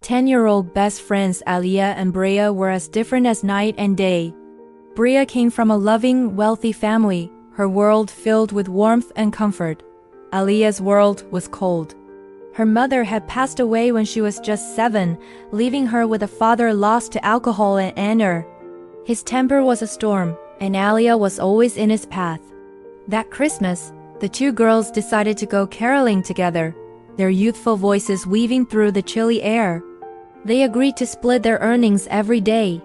10-year-old best friends Alia and Bria were as different as night and day. Bria came from a loving, wealthy family, her world filled with warmth and comfort. Alia's world was cold. Her mother had passed away when she was just 7, leaving her with a father lost to alcohol and anger. His temper was a storm, and Alia was always in his path. That Christmas, the two girls decided to go caroling together, their youthful voices weaving through the chilly air. They agreed to split their earnings every day.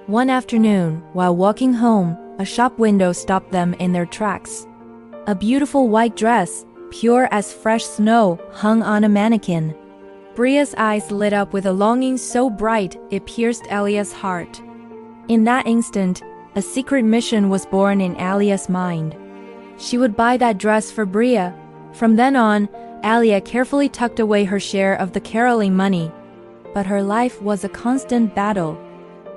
One afternoon, while walking home, a shop window stopped them in their tracks. A beautiful white dress, pure as fresh snow, hung on a mannequin. Bria's eyes lit up with a longing so bright it pierced Alia's heart. In that instant, a secret mission was born in Alia's mind. She would buy that dress for Bria. From then on, Alia carefully tucked away her share of the caroling money. But her life was a constant battle.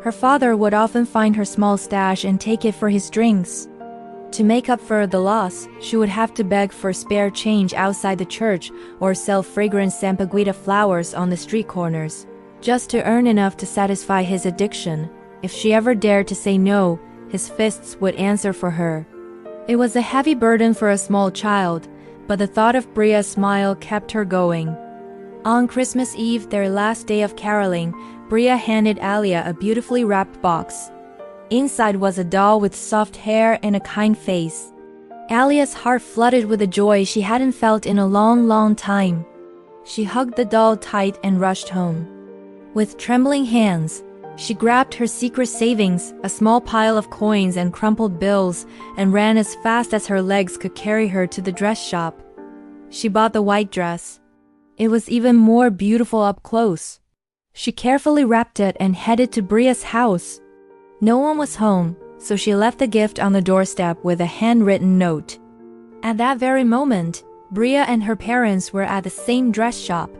Her father would often find her small stash and take it for his drinks. To make up for the loss, she would have to beg for spare change outside the church or sell fragrant sampaguita flowers on the street corners, just to earn enough to satisfy his addiction. If she ever dared to say no, his fists would answer for her. It was a heavy burden for a small child, but the thought of Bria's smile kept her going. On Christmas Eve, their last day of caroling, Bria handed Alia a beautifully wrapped box. Inside was a doll with soft hair and a kind face. Alia's heart flooded with a joy she hadn't felt in a long time. She hugged the doll tight and rushed home. With trembling hands, she grabbed her secret savings, a small pile of coins and crumpled bills, and ran as fast as her legs could carry her to the dress shop. She bought the white dress. It was even more beautiful up close. She carefully wrapped it and headed to Bria's house. No one was home, so she left the gift on the doorstep with a handwritten note. At that very moment, Bria and her parents were at the same dress shop.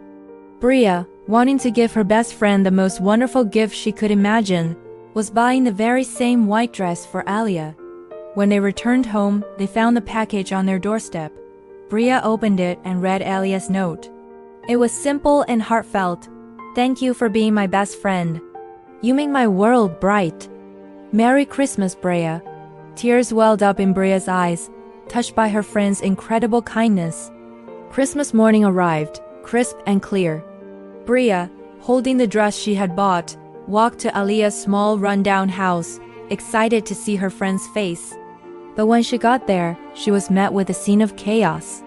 Bria, wanting to give her best friend the most wonderful gift she could imagine, was buying the very same white dress for Alia. When they returned home, they found the package on their doorstep. Bria opened it and read Alia's note. It was simple and heartfelt. "Thank you for being my best friend. You make my world bright. Merry Christmas, Bria." Tears welled up in Bria's eyes, touched by her friend's incredible kindness. Christmas morning arrived, crisp and clear. Bria, holding the dress she had bought, walked to Alia's small rundown house, excited to see her friend's face. But when she got there, she was met with a scene of chaos.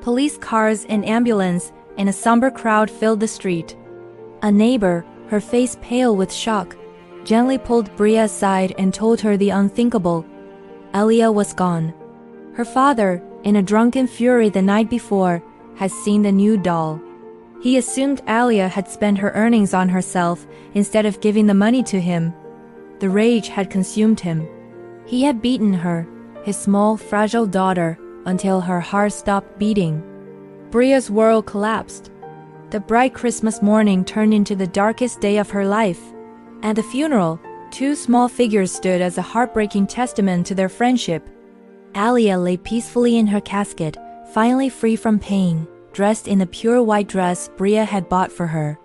Police cars, an ambulance, and a somber crowd filled the street. A neighbor, her face pale with shock, gently pulled Bria aside and told her the unthinkable. Alia was gone. Her father, in a drunken fury the night before, had seen the new doll. He assumed Alia had spent her earnings on herself instead of giving the money to him. The rage had consumed him. He had beaten her, his small, fragile daughter, until her heart stopped beating. Bria's world collapsed. The bright Christmas morning turned into the darkest day of her life. At the funeral, two small figures stood as a heartbreaking testament to their friendship. Alia lay peacefully in her casket, finally free from pain, dressed in the pure white dress Bria had bought for her.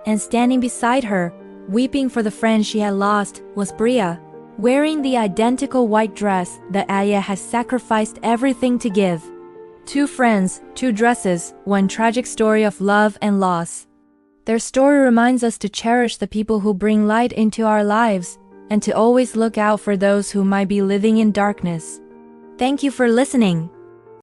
And standing beside her, weeping for the friend she had lost, was Bria, wearing the identical white dress that Alia had sacrificed everything to give. Two friends, two dresses, one tragic story of love and loss. Their story reminds us to cherish the people who bring light into our lives, and to always look out for those who might be living in darkness. Thank you for listening.